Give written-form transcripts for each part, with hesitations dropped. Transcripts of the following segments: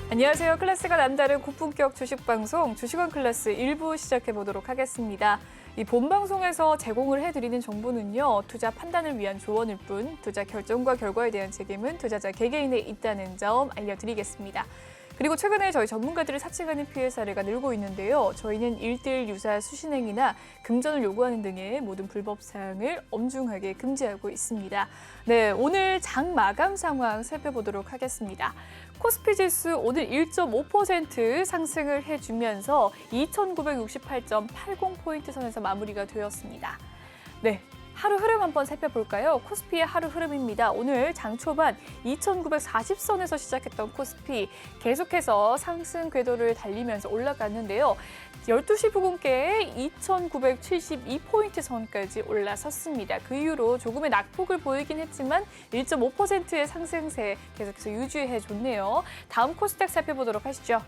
안녕하세요. 클래스가 남다른 고품격 주식방송 주식원 클래스 1부 시작해보도록 하겠습니다. 이 본방송에서 제공을 해드리는 정보는요. 투자 판단을 위한 조언일 뿐 투자 결정과 결과에 대한 책임은 투자자 개개인에 있다는 점 알려드리겠습니다. 그리고 최근에 저희 전문가들을 사칭하는 피해 사례가 늘고 있는데요. 저희는 1:1 유사 수신행위나 금전을 요구하는 등의 모든 불법 사항을 엄중하게 금지하고 있습니다. 네, 오늘 장 마감 상황 살펴보도록 하겠습니다. 코스피 지수 오늘 1.5% 상승을 해주면서 2,968.80포인트 선에서 마무리가 되었습니다. 네. 하루 흐름 한번 살펴볼까요? 코스피의 하루 흐름입니다. 오늘 장 초반 2,940선에서 시작했던 코스피 계속해서 상승 궤도를 달리면서 올라갔는데요. 12시 부근께에 2,972포인트 선까지 올라섰습니다. 그 이후로 조금의 낙폭을 보이긴 했지만 1.5%의 상승세 계속해서 유지해줬네요. 다음 코스닥 살펴보도록 하시죠.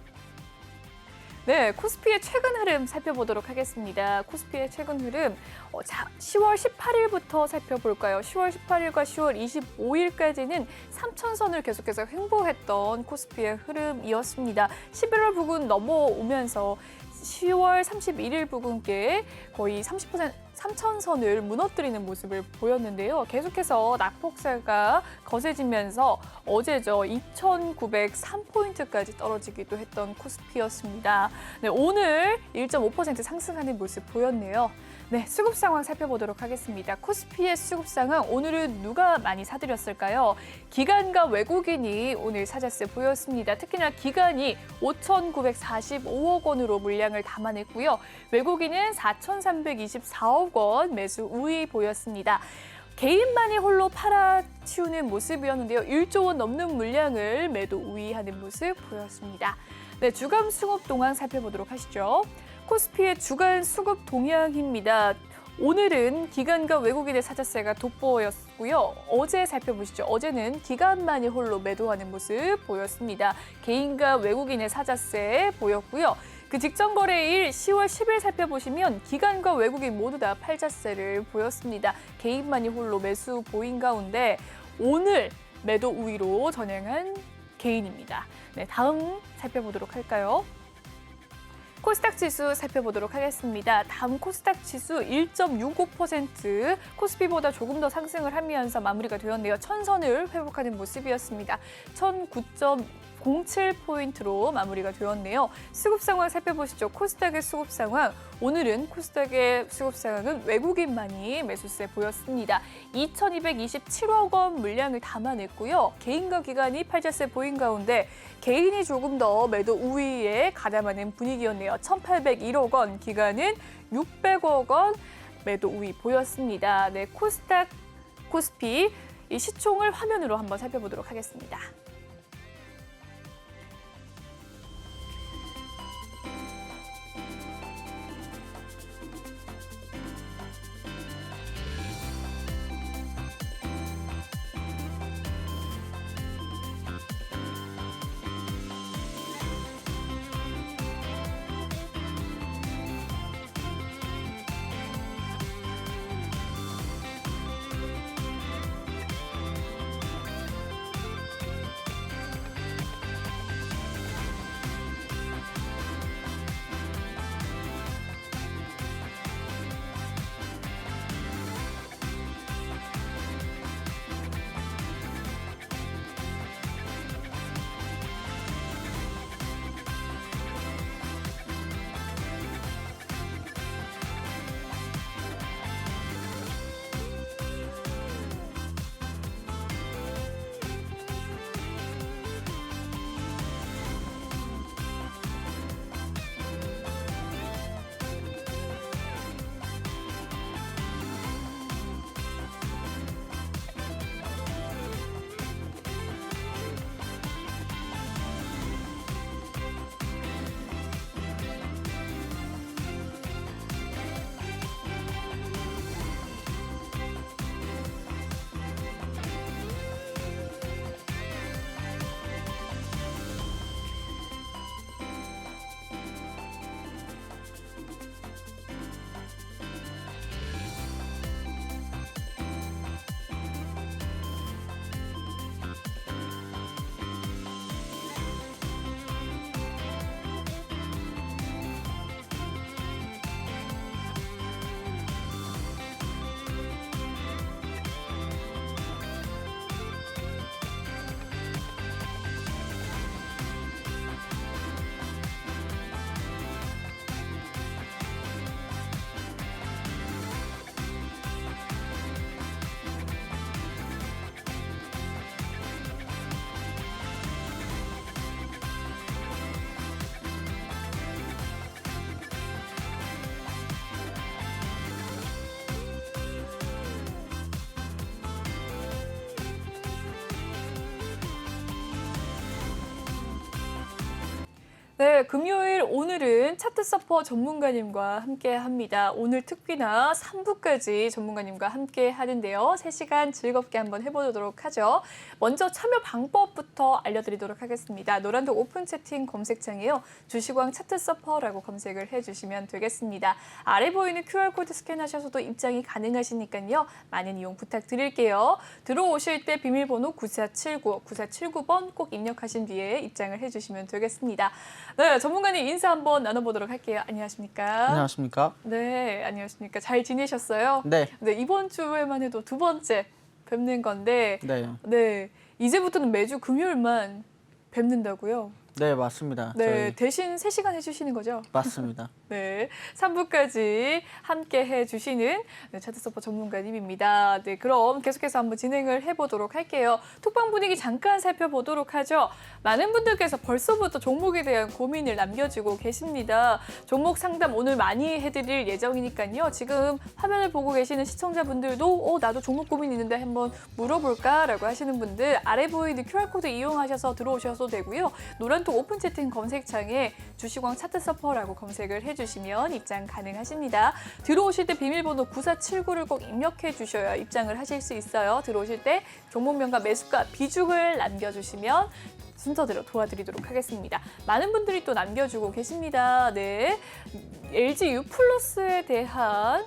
네, 코스피의 최근 흐름 살펴보도록 하겠습니다. 코스피의 최근 흐름 10월 18일부터 살펴볼까요? 10월 18일과 10월 25일까지는 3,000선을 계속해서 횡보했던 코스피의 흐름이었습니다. 11월 부근 넘어오면서 10월 31일 부근께 거의 30% 3,000선을 무너뜨리는 모습을 보였는데요. 계속해서 낙폭세가 거세지면서 어제죠. 2,903포인트까지 떨어지기도 했던 코스피였습니다. 네, 오늘 1.5% 상승하는 모습 보였네요. 네, 수급 상황 살펴보도록 하겠습니다. 코스피의 수급 상황, 오늘은 누가 많이 사들였을까요? 기관과 외국인이 오늘 사자세 보였습니다. 특히나 기관이 5,945억 원으로 물량을 담아냈고요. 외국인은 4,324억 원 매수 우위 보였습니다. 개인만이 홀로 팔아치우는 모습이었는데요. 1조 원 넘는 물량을 매도 우위하는 모습 보였습니다. 네, 주간 수급 동향 살펴보도록 하시죠. 코스피의 주간 수급 동향입니다. 오늘은 기관과 외국인의 사자세가 돋보였고요. 어제 살펴보시죠. 어제는 기관만이 홀로 매도하는 모습 보였습니다. 개인과 외국인의 사자세 보였고요. 그 직전 거래일 10월 10일 살펴보시면 기관과 외국인 모두 다 팔자세를 보였습니다. 개인만이 홀로 매수 보인 가운데 오늘 매도 우위로 전향한 개인입니다. 네, 다음 살펴보도록 할까요? 코스닥 지수 살펴보도록 하겠습니다. 다음 코스닥 지수 1.65% 코스피보다 조금 더 상승을 하면서 마무리가 되었는데요. 1,000선을 회복하는 모습이었습니다. 1,009.07포인트로 마무리가 되었네요. 수급 상황 살펴보시죠. 코스닥의 수급 상황. 오늘은 코스닥의 수급 상황은 외국인만이 매수세 보였습니다. 2,227억 원 물량을 담아냈고요. 개인과 기관이 팔자세 보인 가운데 개인이 조금 더 매도 우위에 가담하는 분위기였네요. 1,801억 원, 기관은 600억 원 매도 우위 보였습니다. 네, 코스피 이 시총을 화면으로 한번 살펴보도록 하겠습니다. 네, 금요일 오늘은 차트 서퍼 전문가님과 함께 합니다. 오늘 특히나 3부까지 전문가님과 함께 하는데요. 3시간 즐겁게 한번 해보도록 하죠. 먼저 참여 방법부터 알려드리도록 하겠습니다. 노란독 오픈 채팅 검색창에요. 주식왕 차트 서퍼라고 검색을 해주시면 되겠습니다. 아래 보이는 QR코드 스캔하셔서도 입장이 가능하시니까요. 많은 이용 부탁드릴게요. 들어오실 때 비밀번호 9479번 꼭 입력하신 뒤에 입장을 해주시면 되겠습니다. 네, 전문가님 인사 한번 나눠보도록 할게요. 안녕하십니까? 안녕하십니까? 네, 안녕하십니까? 잘 지내셨어요? 네. 네, 이번 주에만 해도 2번째 뵙는 건데, 네. 네, 이제부터는 매주 금요일만 뵙는다고요? 네, 맞습니다. 네, 대신 3시간 해주시는 거죠? 맞습니다. 네, 3부까지 함께 해주시는 차트 서퍼 전문가님입니다. 네, 그럼 계속해서 한번 진행을 해보도록 할게요. 톡방 분위기 잠깐 살펴보도록 하죠. 많은 분들께서 벌써부터 종목에 대한 고민을 남겨주고 계십니다. 종목 상담 오늘 많이 해드릴 예정이니까요. 지금 화면을 보고 계시는 시청자분들도 나도 종목 고민 있는데 한번 물어볼까라고 하시는 분들 아래 보이는 QR코드 이용하셔서 들어오셔도 되고요. 노란톡 오픈 채팅 검색창에 주식왕 차트 서퍼라고 검색을 해주시면 입장 가능하십니다. 들어오실 때 비밀번호 9479를 꼭 입력해 주셔야 입장을 하실 수 있어요. 들어오실 때 종목명과 매수가 비중을 남겨주시면 순서대로 도와드리도록 하겠습니다. 많은 분들이 또 남겨주고 계십니다. 네, LG U+에 대한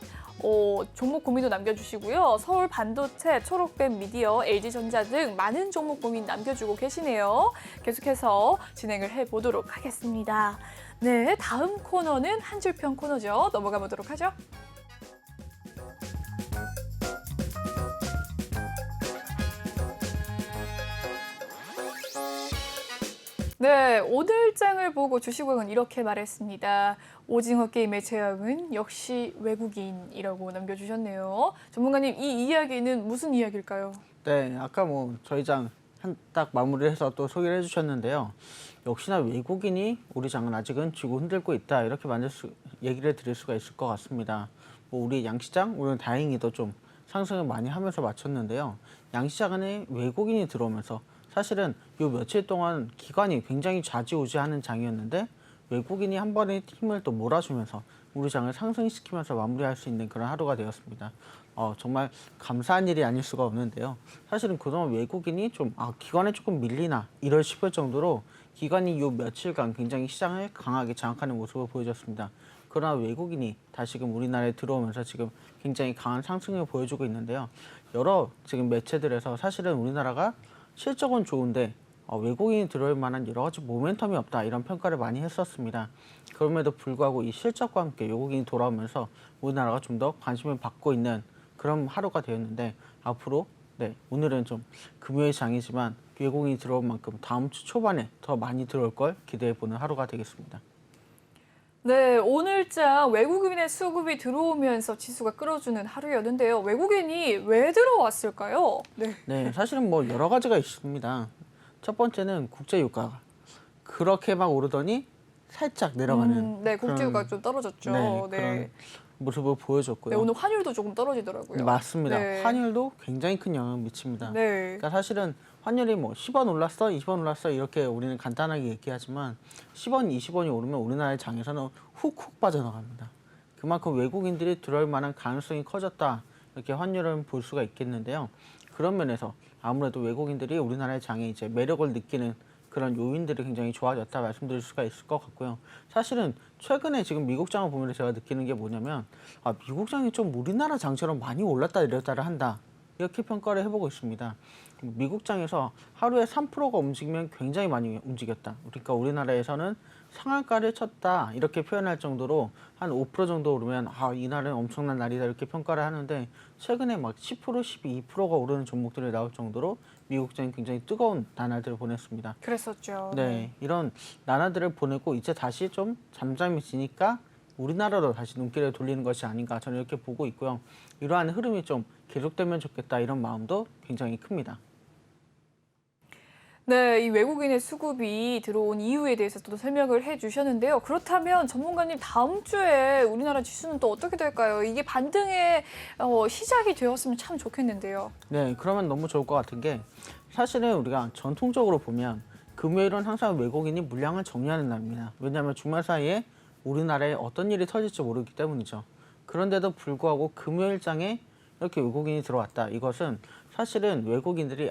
종목 고민도 남겨주시고요. 서울 반도체, 초록뱀 미디어, LG전자 등 많은 종목 고민 남겨주고 계시네요. 계속해서 진행을 해보도록 하겠습니다. 네, 다음 코너는 한 줄평 코너죠. 넘어가 보도록 하죠. 네, 오늘 장을 보고 주식왕은 이렇게 말했습니다. 오징어 게임의 제왕은 역시 외국인이라고 남겨주셨네요. 전문가님, 이 이야기는 무슨 이야기일까요? 네, 아까 저희 장 딱 마무리해서 또 소개를 해주셨는데요. 역시나 외국인이 우리 장은 아직은 쥐고 흔들고 있다 이렇게 얘기를 드릴 수가 있을 것 같습니다. 우리 양시장 오늘 다행히도 좀 상승을 많이 하면서 마쳤는데요. 양시장 안에 외국인이 들어오면서 사실은 요 며칠 동안 기관이 굉장히 좌지우지하는 장이었는데 외국인이 한 번에 힘을 또 몰아주면서 우리 장을 상승시키면서 마무리할 수 있는 그런 하루가 되었습니다. 정말 감사한 일이 아닐 수가 없는데요. 사실은 그동안 외국인이 좀 기관에 조금 밀리나 이럴 싶을 정도로 기관이 요 며칠간 굉장히 시장을 강하게 장악하는 모습을 보여줬습니다. 그러나 외국인이 다시금 우리나라에 들어오면서 지금 굉장히 강한 상승을 보여주고 있는데요. 여러 지금 매체들에서 사실은 우리나라가 실적은 좋은데 외국인이 들어올 만한 여러 가지 모멘텀이 없다 이런 평가를 많이 했었습니다. 그럼에도 불구하고 이 실적과 함께 외국인이 돌아오면서 우리나라가 좀 더 관심을 받고 있는 그런 하루가 되었는데 앞으로 오늘은 좀 금요일 장이지만 외국인이 들어올 만큼 다음 주 초반에 더 많이 들어올 걸 기대해보는 하루가 되겠습니다. 네, 오늘장 외국인의 수급이 들어오면서 지수가 끌어주는 하루였는데요. 외국인이 왜 들어왔을까요? 네, 사실은 여러 가지가 있습니다. 첫 번째는 국제유가가 그렇게 막 오르더니 살짝 내려가는 네, 국제유가가 좀 떨어졌죠. 그런 모습을 보여줬고요. 네, 오늘 환율도 조금 떨어지더라고요. 맞습니다. 네. 환율도 굉장히 큰 영향을 미칩니다. 네. 그러니까 사실은 환율이 10원 올랐어, 20원 올랐어 이렇게 우리는 간단하게 얘기하지만 10원, 20원이 오르면 우리나라의 장에서는 훅훅 빠져나갑니다. 그만큼 외국인들이 들어올 만한 가능성이 커졌다 이렇게 환율을 볼 수가 있겠는데요. 그런 면에서 아무래도 외국인들이 우리나라의 장에 이제 매력을 느끼는 그런 요인들이 굉장히 좋아졌다 말씀드릴 수가 있을 것 같고요. 사실은 최근에 지금 미국장을 보면서 제가 느끼는 게 뭐냐면 미국장이 좀 우리나라 장처럼 많이 올랐다 내렸다를 한다. 이렇게 평가를 해보고 있습니다. 미국장에서 하루에 3%가 움직이면 굉장히 많이 움직였다. 그러니까 우리나라에서는 상한가를 쳤다 이렇게 표현할 정도로 한 5% 정도 오르면 이 날은 엄청난 날이다 이렇게 평가를 하는데 최근에 막 10%, 12%가 오르는 종목들이 나올 정도로 미국장이 굉장히 뜨거운 나날들을 보냈습니다. 그랬었죠. 네, 이런 나날들을 보내고 이제 다시 좀 잠잠이 지니까 우리나라로 다시 눈길을 돌리는 것이 아닌가 저는 이렇게 보고 있고요. 이러한 흐름이 좀 계속되면 좋겠다 이런 마음도 굉장히 큽니다. 네, 이 외국인의 수급이 들어온 이유에 대해서도 설명을 해주셨는데요. 그렇다면 전문가님 다음 주에 우리나라 지수는 또 어떻게 될까요? 이게 반등의 시작이 되었으면 참 좋겠는데요. 네, 그러면 너무 좋을 것 같은 게 사실은 우리가 전통적으로 보면 금요일은 항상 외국인이 물량을 정리하는 날입니다. 왜냐하면 주말 사이에 우리나라에 어떤 일이 터질지 모르기 때문이죠. 그런데도 불구하고 금요일장에 이렇게 외국인이 들어왔다. 이것은 사실은 외국인들이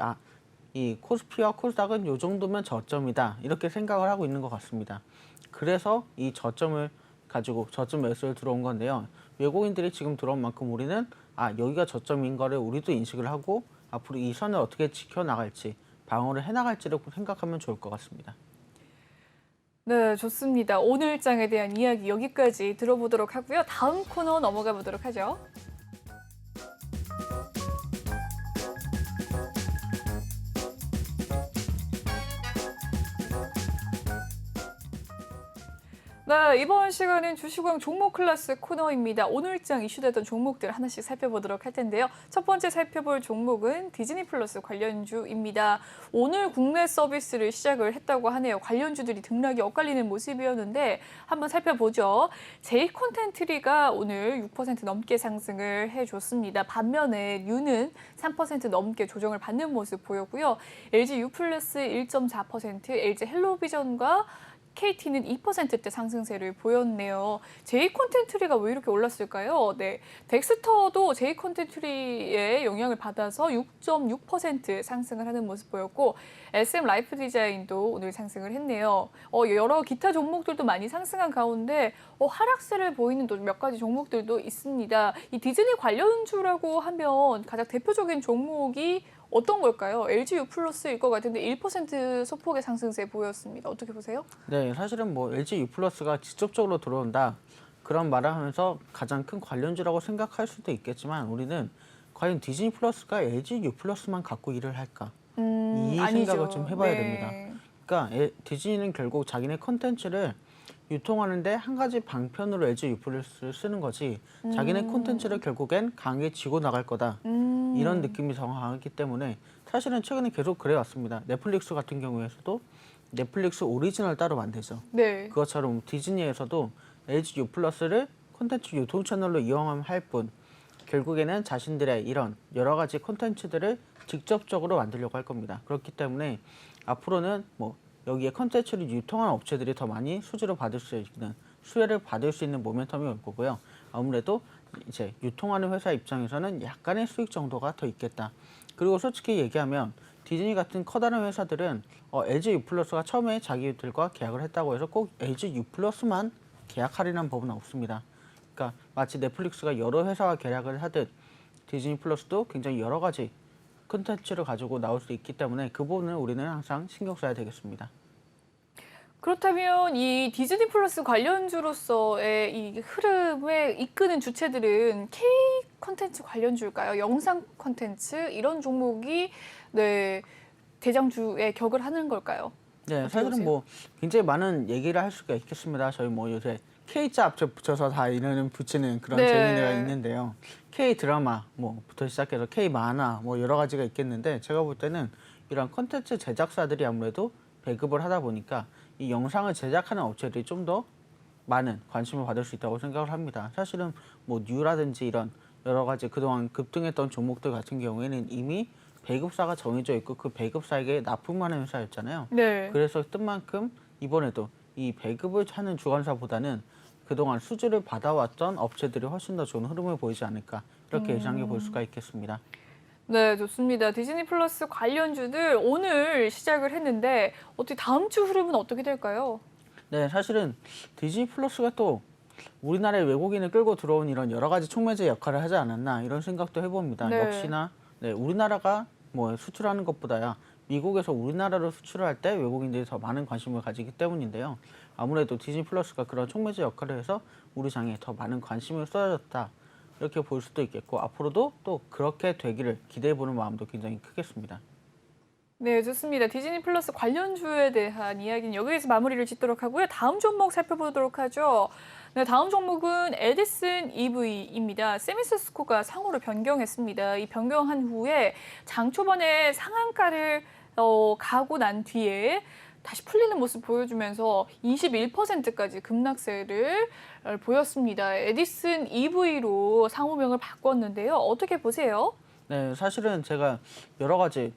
이 코스피와 코스닥은 이 정도면 저점이다. 이렇게 생각을 하고 있는 것 같습니다. 그래서 이 저점을 가지고 저점 매수를 들어온 건데요. 외국인들이 지금 들어온 만큼 우리는 여기가 저점인 거를 우리도 인식을 하고 앞으로 이 선을 어떻게 지켜나갈지 방어를 해나갈지를 생각하면 좋을 것 같습니다. 네, 좋습니다. 오늘 장에 대한 이야기 여기까지 들어보도록 하고요. 다음 코너 넘어가 보도록 하죠. 네, 이번 시간은 주식왕 종목 클래스 코너입니다. 오늘장 이슈되던 종목들 하나씩 살펴보도록 할 텐데요. 첫 번째 살펴볼 종목은 디즈니 플러스 관련주입니다. 오늘 국내 서비스를 시작을 했다고 하네요. 관련주들이 등락이 엇갈리는 모습이었는데 한번 살펴보죠. 제이콘텐트리가 오늘 6% 넘게 상승을 해줬습니다. 반면에 뉴는 3% 넘게 조정을 받는 모습 보였고요. LG U 플러스 1.4%, LG 헬로비전과 KT는 2%대 상승세를 보였네요. 제이콘텐트리가 왜 이렇게 올랐을까요? 네, 덱스터도 제이콘텐트리의 영향을 받아서 6.6% 상승을 하는 모습 보였고 SM 라이프 디자인도 오늘 상승을 했네요. 여러 기타 종목들도 많이 상승한 가운데 하락세를 보이는 또 몇 가지 종목들도 있습니다. 이 디즈니 관련주라고 하면 가장 대표적인 종목이 어떤 걸까요? LG U 플러스일 것 같은데 1% 소폭의 상승세 보였습니다. 어떻게 보세요? 네, 사실은 뭐 LG U 플러스가 직접적으로 들어온다 그런 말을 하면서 가장 큰 관련주라고 생각할 수도 있겠지만 우리는 과연 디즈니 플러스가 LG U 플러스만 갖고 일을 할까? 이 아니죠. 생각을 좀 해봐야 네. 됩니다. 그러니까 디즈니는 결국 자기네 콘텐츠를 유통하는데 한 가지 방편으로 LG U 플러스를 쓰는 거지 자기네 콘텐츠를 결국엔 강하게 쥐고 나갈 거다. 이런 느낌이 강하기 때문에 사실은 최근에 계속 그래왔습니다. 넷플릭스 같은 경우에서도 넷플릭스 오리지널 따로 만들죠. 네. 그것처럼 디즈니에서도 LG U 플러스를 콘텐츠 유통 채널로 이용할 뿐 결국에는 자신들의 이런 여러 가지 콘텐츠들을 직접적으로 만들려고 할 겁니다. 그렇기 때문에 앞으로는 뭐 여기에 콘텐츠를 유통하는 업체들이 더 많이 수혜를 받을 수 있는 모멘텀이 올 거고요. 아무래도 이제 유통하는 회사 입장에서는 약간의 수익 정도가 더 있겠다. 그리고 솔직히 얘기하면 디즈니 같은 커다란 회사들은 LG U 플러스가 처음에 자기들과 계약을 했다고 해서 꼭 LG U 플러스만 계약하리는 법은 없습니다. 그러니까 마치 넷플릭스가 여러 회사와 계약을 하듯 디즈니 플러스도 굉장히 여러 가지 콘텐츠를 가지고 나올 수 있기 때문에 그 부분을 우리는 항상 신경 써야 되겠습니다. 그렇다면 이 디즈니 플러스 관련주로서의 이 흐름에 이끄는 주체들은 K 콘텐츠 관련주일까요? 영상 콘텐츠 이런 종목이 네, 대장주에 격을 하는 걸까요? 네, 어떻게 사실은 보세요? 뭐 굉장히 많은 얘기를 할 수가 있겠습니다. 저희 뭐 요새 K자 앞에 붙여서 다 이름을 붙이는 그런 네. 재미가 있는데요. K 드라마 뭐부터 시작해서 K 만화 뭐 여러 가지가 있겠는데 제가 볼 때는 이런 콘텐츠 제작사들이 아무래도 배급을 하다 보니까 이 영상을 제작하는 업체들이 좀 더 많은 관심을 받을 수 있다고 생각을 합니다. 사실은 뭐 뉴라든지 이런 여러 가지 그동안 급등했던 종목들 같은 경우에는 이미 배급사가 정해져 있고 그 배급사에게 납품하는 회사였잖아요. 네. 그래서 뜬 만큼 이번에도 이 배급을 하는 주관사보다는 그동안 수주를 받아왔던 업체들이 훨씬 더 좋은 흐름을 보이지 않을까 이렇게 예상해 볼 수가 있겠습니다. 네, 좋습니다. 디즈니 플러스 관련주들 오늘 시작을 했는데 어떻게 다음 주 흐름은 어떻게 될까요? 네, 사실은 디즈니 플러스가 또 우리나라의 외국인을 끌고 들어온 이런 여러 가지 촉매제 역할을 하지 않았나 이런 생각도 해봅니다. 네. 역시나 우리나라가 뭐 수출하는 것보다야 미국에서 우리나라로 수출을 할 때 외국인들이 더 많은 관심을 가지기 때문인데요. 아무래도 디즈니 플러스가 그런 촉매제 역할을 해서 우리 장에 더 많은 관심을 쏟아졌다. 이렇게 볼 수도 있겠고 앞으로도 또 그렇게 되기를 기대해보는 마음도 굉장히 크겠습니다. 네, 좋습니다. 디즈니 플러스 관련주에 대한 이야기는 여기에서 마무리를 짓도록 하고요. 다음 종목 살펴보도록 하죠. 네, 다음 종목은 에디슨 EV입니다. 세미스코가 상호로 변경했습니다. 이 변경한 후에 장 초반에 상한가를 가고 난 뒤에 다시 풀리는 모습 보여주면서 21%까지 급락세를 보였습니다. 에디슨 EV로 상호명을 바꿨는데요. 어떻게 보세요? 네, 사실은 제가 여러 가지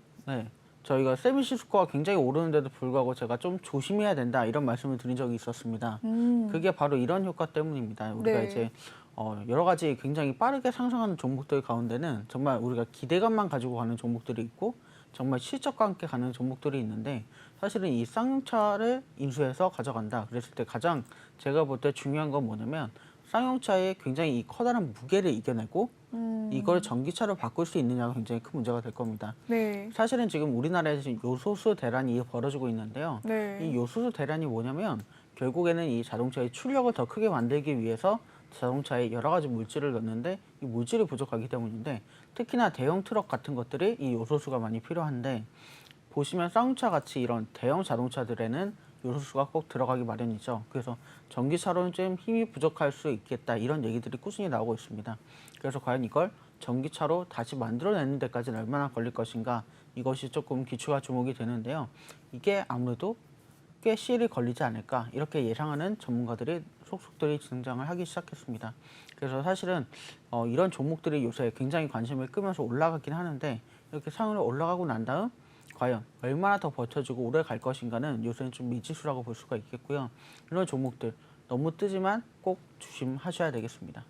저희가 세미시스코가 굉장히 오르는데도 불구하고 제가 좀 조심해야 된다 이런 말씀을 드린 적이 있었습니다. 그게 바로 이런 효과 때문입니다. 우리가 네. 이제 여러 가지 굉장히 빠르게 상승하는 종목들 가운데는 정말 우리가 기대감만 가지고 가는 종목들이 있고 정말 실적과 함께 가는 종목들이 있는데 사실은 이 쌍용차를 인수해서 가져간다. 그랬을 때 가장 제가 볼 때 중요한 건 뭐냐면 쌍용차의 굉장히 이 커다란 무게를 이겨내고 이걸 전기차로 바꿀 수 있느냐가 굉장히 큰 문제가 될 겁니다. 네. 사실은 지금 우리나라에서 요소수 대란이 벌어지고 있는데요. 네. 이 요소수 대란이 뭐냐면 결국에는 이 자동차의 출력을 더 크게 만들기 위해서 자동차에 여러 가지 물질을 넣는데 이 물질이 부족하기 때문인데 특히나 대형 트럭 같은 것들이 이 요소수가 많이 필요한데 보시면 쌍용차 같이 이런 대형 자동차들에는 요소수가 꼭 들어가기 마련이죠. 그래서 전기차로는 좀 힘이 부족할 수 있겠다 이런 얘기들이 꾸준히 나오고 있습니다. 그래서 과연 이걸 전기차로 다시 만들어내는 데까지는 얼마나 걸릴 것인가 이것이 조금 기초가 주목이 되는데요. 이게 아무래도 꽤 시일이 걸리지 않을까 이렇게 예상하는 전문가들이 속속들이 등장을 하기 시작했습니다. 그래서 사실은 이런 종목들이 요새 굉장히 관심을 끄면서 올라가긴 하는데 이렇게 상으로 올라가고 난 다음 과연 얼마나 더 버텨주고 오래 갈 것인가는 요새는 좀 미지수라고 볼 수가 있겠고요. 이런 종목들 너무 뜨지만 꼭 조심하셔야 되겠습니다.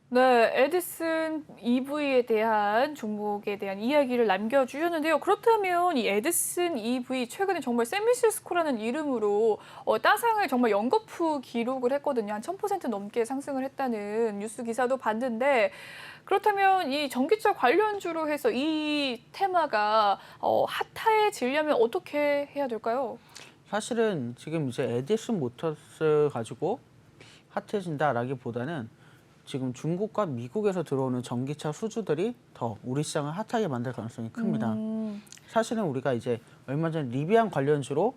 네, 에디슨 EV에 대한 종목에 대한 이야기를 남겨주셨는데요. 그렇다면 이 에디슨 EV 최근에 정말 세미시스코라는 이름으로 따상을 정말 연거푸 기록을 했거든요. 한 1000% 넘게 상승을 했다는 뉴스 기사도 봤는데 그렇다면 이 전기차 관련주로 해서 이 테마가 핫해지려면 어떻게 해야 될까요? 사실은 지금 이제 에디슨 모터스 가지고 핫해진다라기보다는 지금 중국과 미국에서 들어오는 전기차 수주들이 더 우리 시장을 핫하게 만들 가능성이 큽니다. 사실은 우리가 이제 얼마 전에 리비안 관련주로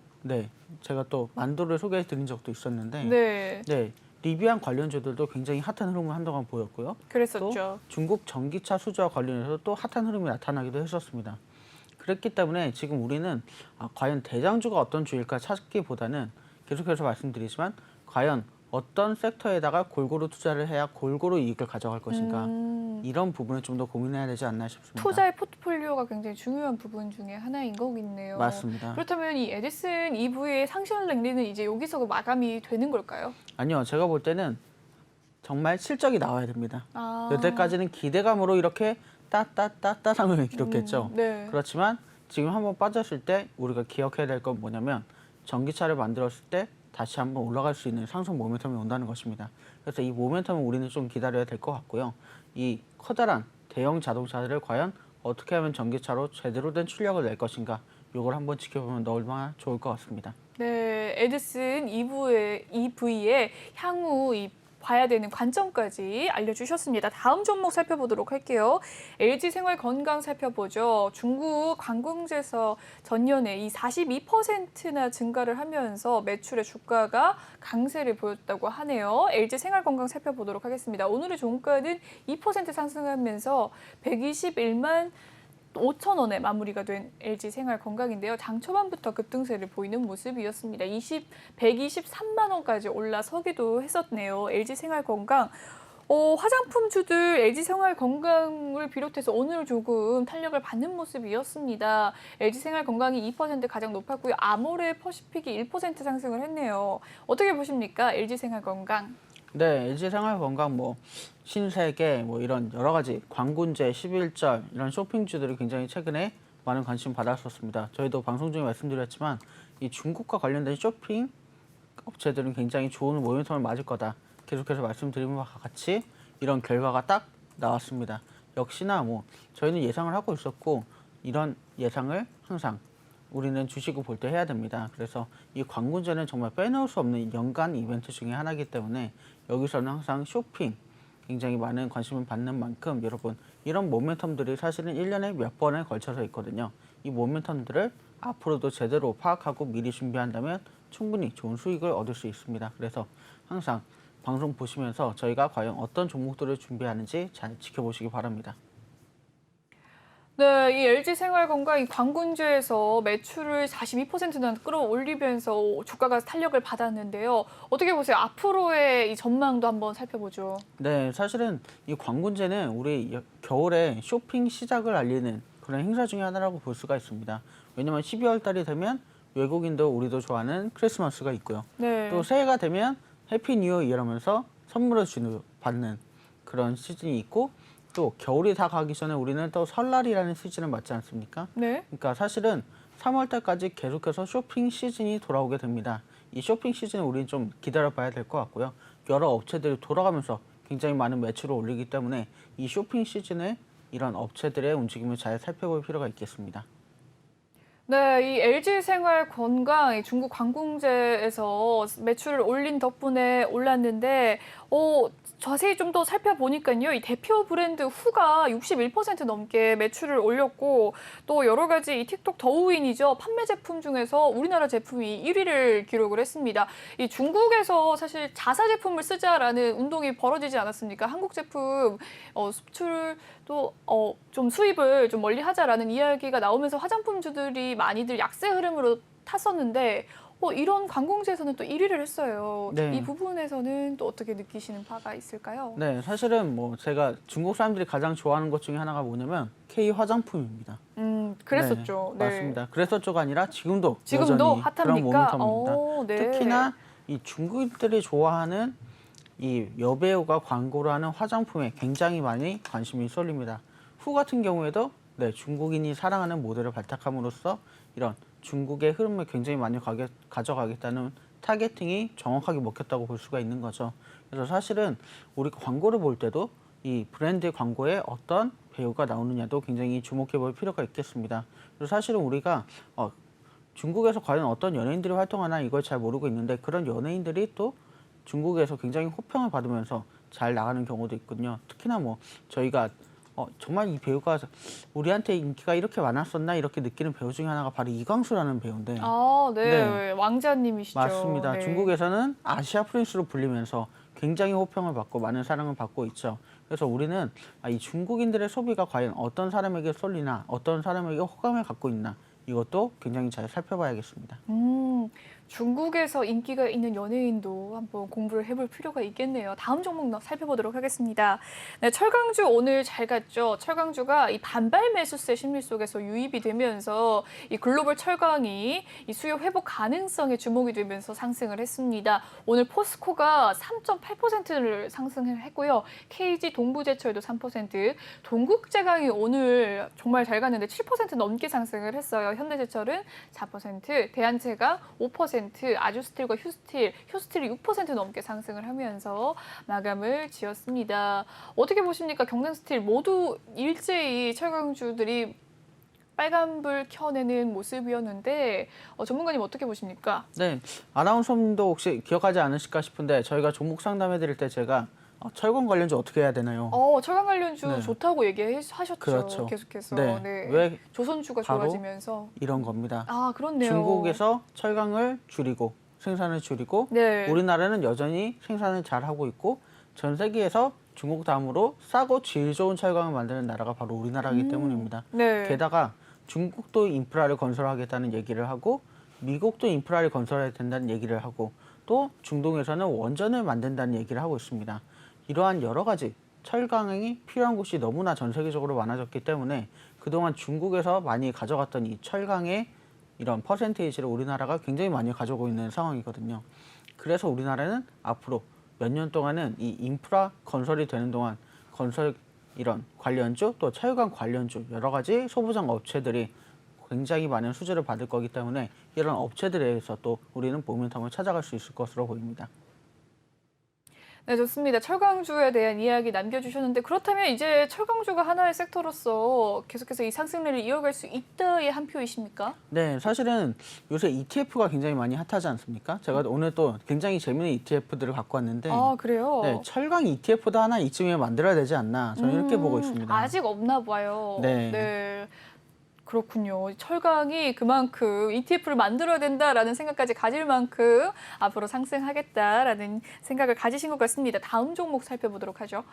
제가 또 만도를 소개해 드린 적도 있었는데 네, 리비안 관련주들도 굉장히 핫한 흐름을 한동안 보였고요. 그랬었죠. 또 중국 전기차 수주와 관련해서 또 핫한 흐름이 나타나기도 했었습니다. 그렇기 때문에 지금 우리는 과연 대장주가 어떤 주일까 찾기보다는 계속해서 말씀드리지만 과연 어떤 섹터에다가 골고루 투자를 해야 골고루 이익을 가져갈 것인가 이런 부분을 좀 더 고민해야 되지 않나 싶습니다. 투자의 포트폴리오가 굉장히 중요한 부분 중에 하나인 거겠네요. 맞습니다. 그렇다면 이 에디슨 EV의 상승 랠리는 이제 여기서 마감이 되는 걸까요? 아니요, 제가 볼 때는 정말 실적이 나와야 됩니다. 여태까지는 기대감으로 이렇게 따상을 기록했죠. 네. 그렇지만 지금 한번 빠졌을 때 우리가 기억해야 될 건 뭐냐면 전기차를 만들었을 때 다시 한번 올라갈 수 있는 상승 모멘텀이 온다는 것입니다. 그래서 이 모멘텀은 우리는 좀 기다려야 될 것 같고요. 이 커다란 대형 자동차들을 과연 어떻게 하면 전기차로 제대로 된 출력을 낼 것인가 이걸 한번 지켜보면 얼마나 좋을 것 같습니다. 네, 에디슨 EV의 향후 봐야 되는 관점까지 알려주셨습니다. 다음 종목 살펴보도록 할게요. LG생활건강 살펴보죠. 중국 관공제에서 전년에 이 42%나 증가를 하면서 매출의 주가가 강세를 보였다고 하네요. LG생활건강 살펴보도록 하겠습니다. 오늘의 종가는 2% 상승하면서 121만 5천 원에 마무리가 된 LG생활건강인데요. 장 초반부터 급등세를 보이는 모습이었습니다. 123만 원까지 올라서기도 했었네요. LG생활건강. 화장품주들 LG생활건강을 비롯해서 오늘 조금 탄력을 받는 모습이었습니다. LG생활건강이 2% 가장 높았고요. 아모레퍼시픽이 1% 상승을 했네요. 어떻게 보십니까? LG생활건강. 네, LG생활건강 신세계 이런 여러 가지 광군제, 11절 이런 쇼핑주들이 굉장히 최근에 많은 관심 받았었습니다. 저희도 방송 중에 말씀드렸지만 이 중국과 관련된 쇼핑 업체들은 굉장히 좋은 모멘텀을 맞을 거다. 계속해서 말씀드린 바와 같이 이런 결과가 딱 나왔습니다. 역시나 저희는 예상을 하고 있었고 이런 예상을 항상 우리는 주식을 볼 때 해야 됩니다. 그래서 이 광군제는 정말 빼놓을 수 없는 연간 이벤트 중에 하나이기 때문에 여기서는 항상 쇼핑 굉장히 많은 관심을 받는 만큼 여러분 이런 모멘텀들이 사실은 1년에 몇 번에 걸쳐서 있거든요. 이 모멘텀들을 앞으로도 제대로 파악하고 미리 준비한다면 충분히 좋은 수익을 얻을 수 있습니다. 그래서 항상 방송 보시면서 저희가 과연 어떤 종목들을 준비하는지 잘 지켜보시기 바랍니다. 네, 이 LG생활건강이 광군제에서 매출을 42%나 끌어올리면서 주가가 탄력을 받았는데요. 어떻게 보세요? 앞으로의 이 전망도 한번 살펴보죠. 네, 사실은 이 광군제는 우리 겨울에 쇼핑 시작을 알리는 그런 행사 중에 하나라고 볼 수가 있습니다. 왜냐면 12월 달이 되면 외국인도 우리도 좋아하는 크리스마스가 있고요. 네. 또 새해가 되면 해피 뉴 이러면서 선물을 받는 그런 시즌이 있고 또 겨울이 다 가기 전에 우리는 또 설날이라는 시즌을 맞지 않습니까? 네. 그러니까 사실은 3월 달까지 계속해서 쇼핑 시즌이 돌아오게 됩니다. 이 쇼핑 시즌에 우리는 좀 기다려봐야 될 것 같고요. 여러 업체들이 돌아가면서 굉장히 많은 매출을 올리기 때문에 이 쇼핑 시즌에 이런 업체들의 움직임을 잘 살펴볼 필요가 있겠습니다. 네, 이 LG생활건강 이 중국 관공제에서 매출을 올린 덕분에 올랐는데, 자세히 좀 더 살펴보니까요, 이 대표 브랜드 후가 61% 넘게 매출을 올렸고, 또 여러 가지 이 틱톡 더우윈이죠. 판매 제품 중에서 우리나라 제품이 1위를 기록을 했습니다. 이 중국에서 사실 자사 제품을 쓰자라는 운동이 벌어지지 않았습니까? 한국 제품 수출도 좀 수입을 좀 멀리 하자라는 이야기가 나오면서 화장품주들이 많이들 약세 흐름으로 탔었는데 이런 관공지에서는 또 1위를 했어요. 네. 이 부분에서는 또 어떻게 느끼시는 바가 있을까요? 네, 사실은 뭐 제가 중국 사람들이 가장 좋아하는 것 중에 하나가 뭐냐면 K 화장품입니다. 그랬었죠. 네, 맞습니다. 그랬었죠가 아니라 지금도 지금도 여전히 핫합니까? 그런 모멘텀입니다. 네. 특히나 이 중국인들이 좋아하는 이 여배우가 광고를 하는 화장품에 굉장히 많이 관심이 쏠립니다. 후 같은 경우에도 네, 중국인이 사랑하는 모델을 발탁함으로써 이런 중국의 흐름을 굉장히 많이 가져가겠다는 타겟팅이 정확하게 먹혔다고 볼 수가 있는 거죠. 그래서 사실은 우리가 광고를 볼 때도 이 브랜드 광고에 어떤 배우가 나오느냐도 굉장히 주목해 볼 필요가 있겠습니다. 그래서 사실은 우리가 중국에서 과연 어떤 연예인들이 활동하나 이걸 잘 모르고 있는데 그런 연예인들이 또 중국에서 굉장히 호평을 받으면서 잘 나가는 경우도 있거든요. 특히나 뭐 저희가 정말 이 배우가 우리한테 인기가 이렇게 많았었나 이렇게 느끼는 배우 중에 하나가 바로 이광수라는 배우인데 네. 왕자님이시죠. 맞습니다. 네. 중국에서는 아시아 프린스로 불리면서 굉장히 호평을 받고 많은 사랑을 받고 있죠. 그래서 우리는 이 중국인들의 소비가 과연 어떤 사람에게 쏠리나 어떤 사람에게 호감을 갖고 있나 이것도 굉장히 잘 살펴봐야겠습니다. 중국에서 인기가 있는 연예인도 한번 공부를 해볼 필요가 있겠네요. 다음 종목 살펴보도록 하겠습니다. 네, 철강주 오늘 잘 갔죠. 철강주가 이 반발 매수세 심리 속에서 유입이 되면서 이 글로벌 철강이 이 수요 회복 가능성에 주목이 되면서 상승을 했습니다. 오늘 포스코가 3.8%를 상승을 했고요. KG 동부제철도 3%, 동국제강이 오늘 정말 잘 갔는데 7% 넘게 상승을 했어요. 현대제철은 4%, 대한제강 5%, 아주스틸과 휴스틸이 6% 넘게 상승을 하면서 마감을 지었습니다. 어떻게 보십니까? 경남스틸 모두 일제히 철강주들이 빨간불 켜내는 모습이었는데 전문가님 어떻게 보십니까? 네, 아나운서님도 혹시 기억하지 않으실까 싶은데 저희가 종목 상담해드릴 때 제가 철강 관련주 어떻게 해야 되나요? 철강 관련주 네. 좋다고 얘기하셨죠. 그렇죠. 계속해서. 네. 왜 조선주가 바로 좋아지면서. 이런 겁니다. 그렇네요. 중국에서 철강을 줄이고 생산을 줄이고 네. 우리나라는 여전히 생산을 잘 하고 있고 전 세계에서 중국 다음으로 싸고 질 좋은 철강을 만드는 나라가 바로 우리나라이기 때문입니다. 네. 게다가 중국도 인프라를 건설하겠다는 얘기를 하고 미국도 인프라를 건설해야 된다는 얘기를 하고 또 중동에서는 원전을 만든다는 얘기를 하고 있습니다. 이러한 여러 가지 철강이 필요한 곳이 너무나 전 세계적으로 많아졌기 때문에 그동안 중국에서 많이 가져갔던 이 철강의 이런 퍼센테이지를 우리나라가 굉장히 많이 가져오고 있는 상황이거든요. 그래서 우리나라는 앞으로 몇 년 동안은 이 인프라 건설이 되는 동안 건설 이런 관련주 또 철강 관련주 여러 가지 소부장 업체들이 굉장히 많은 수주를 받을 거기 때문에 이런 업체들에 의해서 또 우리는 모멘텀을 찾아갈 수 있을 것으로 보입니다. 네, 좋습니다. 철강주에 대한 이야기 남겨주셨는데 그렇다면 이제 철강주가 하나의 섹터로서 계속해서 이 상승률을 이어갈 수 있다의 한 표이십니까? 네, 사실은 요새 ETF가 굉장히 많이 핫하지 않습니까? 제가 오늘 또 굉장히 재밌는 ETF들을 갖고 왔는데 그래요? 네, 철강 ETF도 하나 이쯤에 만들어야 되지 않나 저는 이렇게 보고 있습니다. 아직 없나 봐요. 네. 그렇군요. 철강이 그만큼 ETF를 만들어야 된다라는 생각까지 가질 만큼 앞으로 상승하겠다라는 생각을 가지신 것 같습니다. 다음 종목 살펴보도록 하죠.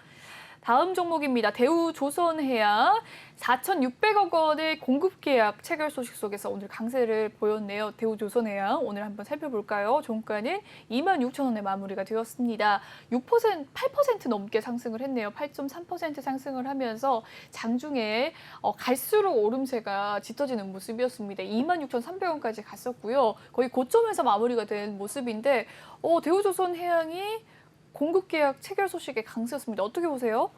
다음 종목입니다. 대우조선해양 4,600억 원의 공급 계약 체결 소식 속에서 오늘 강세를 보였네요. 대우조선해양 오늘 한번 살펴볼까요? 종가는 26,000원에 마무리가 되었습니다. 8% 넘게 상승을 했네요. 8.3% 상승을 하면서 장중에 갈수록 오름세가 짙어지는 모습이었습니다. 26,300원까지 갔었고요. 거의 고점에서 마무리가 된 모습인데 대우조선해양이 공급 계약 체결 소식에 강세였습니다. 어떻게 보세요?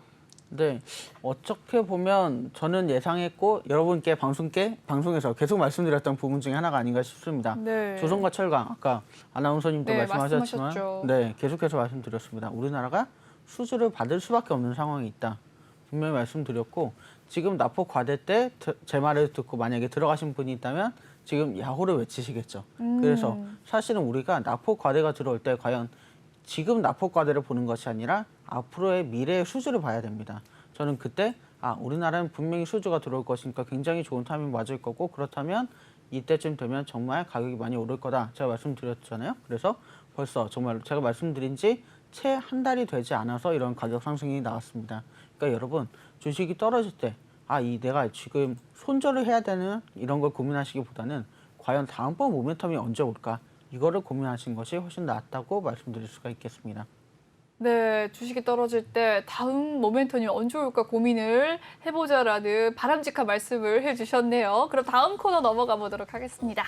네, 어떻게 보면 저는 예상했고 여러분께 방송에서 계속 말씀드렸던 부분 중에 하나가 아닌가 싶습니다. 네. 조선과 철강, 아까 아나운서님도 네, 말씀하셨지만 말씀하셨죠. 네, 계속해서 말씀드렸습니다. 우리나라가 수주를 받을 수밖에 없는 상황이 있다. 분명히 말씀드렸고 지금 납폭 과대 때 제 말을 듣고 만약에 들어가신 분이 있다면 지금 야호를 외치시겠죠. 그래서 사실은 우리가 납폭 과대가 들어올 때 과연 지금 납폭 과대를 보는 것이 아니라 앞으로의 미래의 수주를 봐야 됩니다. 저는 그때 우리나라는 분명히 수주가 들어올 것이니까 굉장히 좋은 타이밍 맞을 거고 그렇다면 이때쯤 되면 정말 가격이 많이 오를 거다. 제가 말씀드렸잖아요. 그래서 벌써 정말 제가 말씀드린 지 채 한 달이 되지 않아서 이런 가격 상승이 나왔습니다. 그러니까 여러분 주식이 떨어질 때 내가 지금 손절을 해야 되는 이런 걸 고민하시기보다는 과연 다음번 모멘텀이 언제 올까? 이거를 고민하시는 것이 훨씬 낫다고 말씀드릴 수가 있겠습니다. 네, 주식이 떨어질 때 다음 모멘텀이 언제 올까 고민을 해보자라는 바람직한 말씀을 해주셨네요. 그럼 다음 코너 넘어가 보도록 하겠습니다.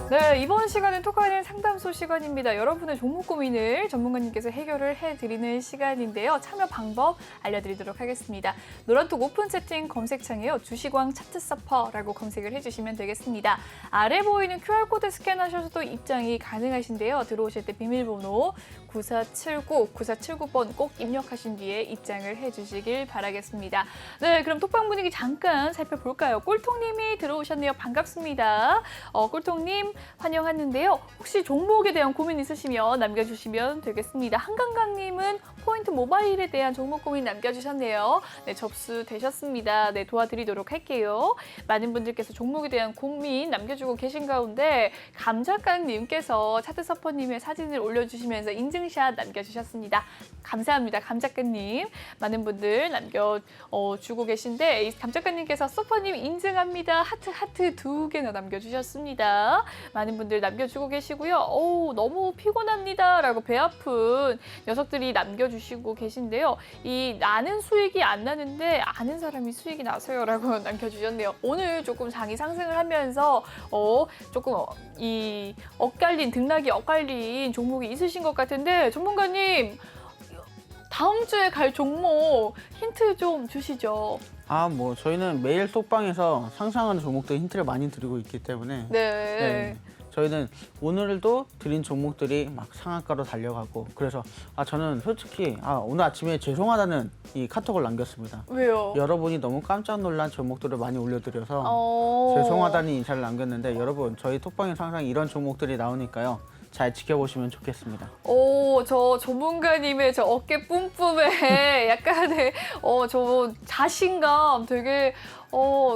네, 이번 시간은 토크하는 상담소 시간입니다. 여러분의 종목 고민을 전문가님께서 해결을 해드리는 시간인데요. 참여 방법 알려드리도록 하겠습니다. 노란톡 오픈 채팅 검색창에요. 주식왕 차트 서퍼라고 검색을 해주시면 되겠습니다. 아래 보이는 QR코드 스캔하셔서도 입장이 가능하신데요. 들어오실 때 비밀번호 9479번 꼭 입력하신 뒤에 입장을 해주시길 바라겠습니다. 네, 그럼 톡방 분위기 잠깐 살펴볼까요? 꿀통님이 들어오셨네요. 반갑습니다. 꿀통님 환영하는데요. 혹시 종목에 대한 고민 있으시면 남겨주시면 되겠습니다. 한강강님은 포인트 모바일에 대한 종목 고민 남겨주셨네요. 네, 접수되셨습니다. 네, 도와드리도록 할게요. 많은 분들께서 종목에 대한 고민 남겨주고 계신 가운데 감작강님께서 차트서퍼님의 사진을 올려주시면서 인증샷 남겨주셨습니다. 감사합니다. 감작가님. 많은 분들 남겨주고 계신데 감작가님께서 서퍼님 인증합니다. 하트 2개나 남겨주셨습니다. 많은 분들 남겨주고 계시고요. 너무 피곤합니다. 라고 배 아픈 녀석들이 남겨주시고 계신데요. 나는 수익이 안 나는데 아는 사람이 수익이 나서요. 라고 남겨주셨네요. 오늘 조금 장이 상승을 하면서 조금 등락이 엇갈린 종목이 있으신 것 같은데 전문가님 다음 주에 갈 종목 힌트 좀 주시죠. 저희는 매일 톡방에서 상상하는 종목들 힌트를 많이 드리고 있기 때문에 네. 저희는 오늘도 드린 종목들이 막 상한가로 달려가고 그래서 저는 솔직히 오늘 아침에 죄송하다는 이 카톡을 남겼습니다. 왜요? 여러분이 너무 깜짝 놀란 종목들을 많이 올려드려서 죄송하다는 인사를 남겼는데 여러분 저희 톡방에서 항상 이런 종목들이 나오니까요. 잘 지켜보시면 좋겠습니다. 저 전문가님의 저 어깨 뿜뿜에 약간의 저 자신감 되게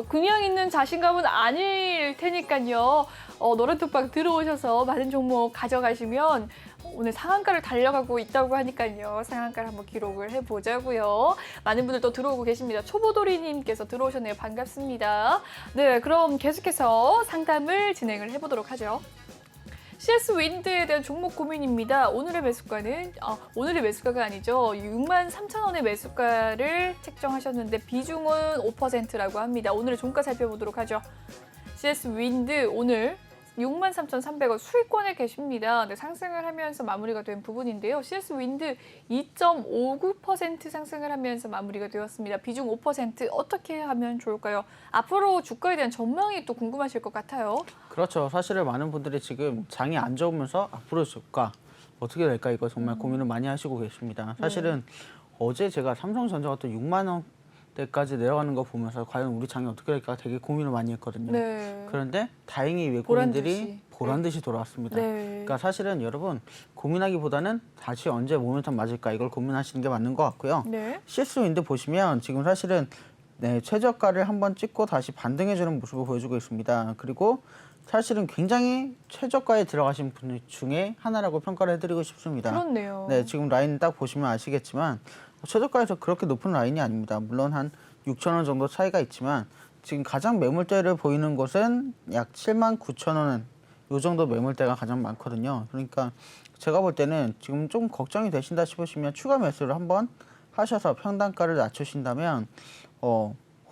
그냥 있는 자신감은 아닐 테니까요. 노란톡방 들어오셔서 많은 종목 가져가시면 오늘 상한가를 달려가고 있다고 하니까요. 상한가를 한번 기록을 해보자고요. 많은 분들 또 들어오고 계십니다. 초보도리님께서 들어오셨네요. 반갑습니다. 네, 그럼 계속해서 상담을 진행을 해보도록 하죠. CS 윈드에 대한 종목 고민입니다. 오늘의 매수가가 아니죠. 63,000원의 매수가를 책정하셨는데 비중은 5%라고 합니다. 오늘의 종가 살펴보도록 하죠. CS 윈드 오늘 63,300원 수익권에 계십니다. 네, 상승을 하면서 마무리가 된 부분인데요. CS 윈드 2.59% 상승을 하면서 마무리가 되었습니다. 비중 5% 어떻게 하면 좋을까요? 앞으로 주가에 대한 전망이 또 궁금하실 것 같아요. 그렇죠. 사실은 많은 분들이 지금 장이 안 좋으면서 앞으로 주가 어떻게 될까 이거 정말 고민을 많이 하시고 계십니다. 사실은 어제 제가 삼성전자가 또 6만 원대까지 내려가는 거 보면서 과연 우리 장이 어떻게 될까 되게 고민을 많이 했거든요. 네. 그런데 다행히 외국인들이 보란듯이. 보란 듯이 돌아왔습니다. 네. 그러니까 사실은 여러분 고민하기보다는 다시 언제 모멘텀 맞을까 이걸 고민하시는 게 맞는 것 같고요. 네. CS 윈드 보시면 지금 사실은 네, 최저가를 한번 찍고 다시 반등해주는 모습을 보여주고 있습니다. 그리고 사실은 굉장히 최저가에 들어가신 분 중에 하나라고 평가를 해드리고 싶습니다. 그렇네요. 네, 지금 라인 딱 보시면 아시겠지만 최저가에서 그렇게 높은 라인이 아닙니다. 물론 한 6천 원 정도 차이가 있지만 지금 가장 매물대를 보이는 곳은 약 7만 9천 원, 이 정도 매물대가 가장 많거든요. 그러니까 제가 볼 때는 지금 좀 걱정이 되신다 싶으시면 추가 매수를 한번 하셔서 평단가를 낮추신다면